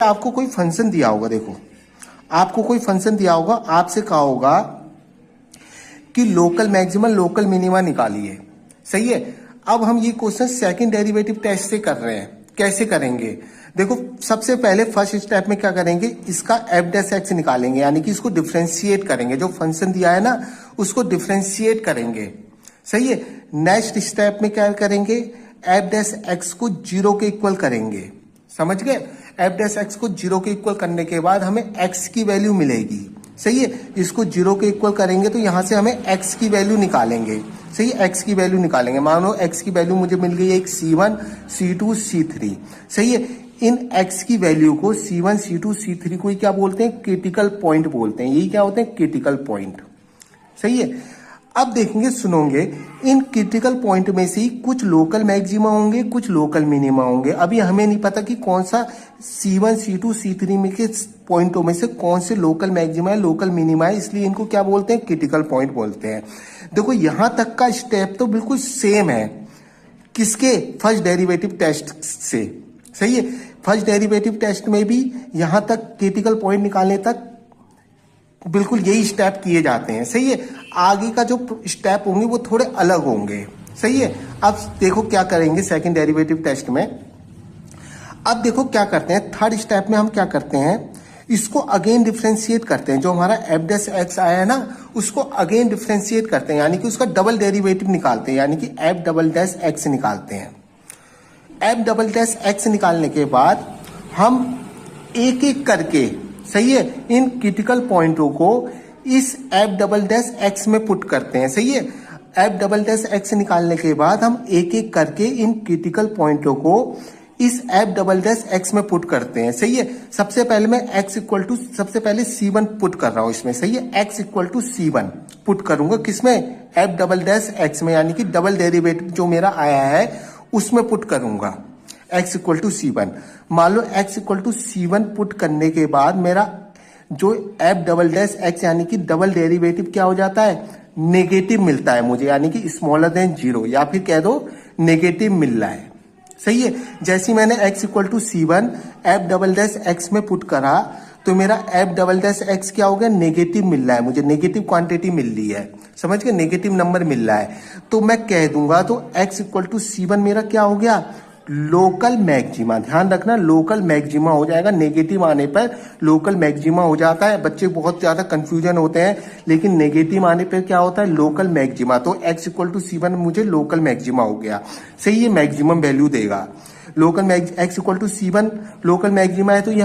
आपको कोई फंक्शन दिया होगा, देखो आपको कोई फंक्शन दिया होगा, आपसे कहा होगा कि लोकल मैक्सिमम लोकल मिनिमा निकालिए, सही है। अब हम ये क्वेश्चन सेकंड डेरिवेटिव टेस्ट से कर रहे हैं। कैसे करेंगे? देखो सबसे पहले फर्स्ट स्टेप में क्या करेंगे, इसका एफ डैश एक्स निकालेंगे, यानी कि इसको डिफ्रेंशिएट करेंगे। जो फंक्शन दिया है ना उसको डिफ्रेंशिएट करेंगे, सही है। नेक्स्ट स्टेप में क्या करेंगे, एफ डैश एक्स को जीरो के इक्वल करेंगे, समझ गए। एफ डैश एक्स को जीरो के इक्वल करने के बाद हमें एक्स की वैल्यू मिलेगी, सही है। इसको जीरो के इक्वल करेंगे तो यहां से हमें एक्स की वैल्यू निकालेंगे, सही है। एक्स की वैल्यू निकालेंगे, मानो एक्स की वैल्यू मुझे मिल गई है एक C1 C2 C3, सही है। इन एक्स की वैल्यू को C1 C2 C3 को क्या बोलते हैं, क्रिटिकल पॉइंट बोलते हैं। यही क्या होते हैं, क्रिटिकल पॉइंट, सही है। अब देखेंगे, सुनोगे, इन क्रिटिकल पॉइंट में से कुछ लोकल मैक्सिमा होंगे, कुछ लोकल मिनिमा होंगे। अभी हमें नहीं पता कि कौन सा C1 C2 C3 में के पॉइंटों में से कौन से लोकल मैक्सिमा है, लोकल मिनिमा है, इसलिए इनको क्या बोलते हैं, क्रिटिकल पॉइंट बोलते हैं। देखो यहां तक का स्टेप तो बिल्कुल सेम है, किसके, फर्स्ट डेरिवेटिव टेस्ट से, सही है। फर्स्ट डेरिवेटिव टेस्ट में भी यहां तक क्रिटिकल पॉइंट निकालने तक बिल्कुल यही स्टेप किए जाते हैं, सही है। आगे का जो स्टेप होंगे वो थोड़े अलग होंगे, सही है। अब देखो क्या करेंगे सेकंड डेरिवेटिव टेस्ट में। अब देखो क्या करते हैं, थर्ड स्टेप में हम क्या करते हैं, इसको अगेन डिफ्रेंशिएट करते हैं। जो हमारा एफ डैश एक्स आया है ना उसको अगेन डिफ्रेंशिएट करते हैं, यानी कि उसका डबल डेरिवेटिव निकालते हैं, यानी कि एफ डबल डैश एक्स निकालते हैं। एफ डबल डैश एक्स निकालने के बाद हम एक एक करके, सही है, इन क्रिटिकल पॉइंटों को इस एफ डबल डैश एक्स में पुट करते हैं, सही है। एफ डबल डैश एक्स निकालने के बाद हम एक एक करके इन क्रिटिकल पॉइंटों को इस एफ डबल डैश एक्स में पुट करते हैं, सही है। सबसे पहले मैं एक्स इक्वल टू, सबसे पहले C1 पुट कर रहा हूं इसमें, सही है। X equal to C1 put करूंगा किसमें, एफ डबल डैश एक्स में, यानी कि डबल डेरिवेटिव जो मेरा आया है उसमें पुट करूंगा x इक्वल टू C1। मान लो x equal to C1 put करने के बाद मेरा जो एफ डबल डैश एक्स यानी कि डबल डेरिवेटिव क्या हो जाता है, नेगेटिव मिलता है मुझे, यानी कि स्मॉलर देन जीरो, या फिर कह दो नेगेटिव मिल रहा है, सही है। जैसे मैंने x equal to C1 F double dash X में पुट करा तो मेरा एफ डबल डैश एक्स क्या हो गया, नेगेटिव मिल रहा है मुझे, नेगेटिव क्वांटिटी मिल रही है, समझ गए, नेगेटिव नंबर मिल रहा है। तो मैं कह दूंगा तो x इक्वल टू C1 मेरा क्या हो गया, लोकल मैक्सिमा। ध्यान रखना लोकल मैक्सिमा हो जाएगा, नेगेटिव आने पर लोकल मैक्सिमा हो जाता है। बच्चे बहुत ज्यादा कंफ्यूजन होते हैं, लेकिन नेगेटिव आने पर क्या होता है, लोकल मैक्सिमा। तो x इक्वल टू C1 मुझे लोकल मैक्सिमा हो गया, सही है, मैक्सिमम वैल्यू देगा। Local x equal to C1 local maxima है तो यह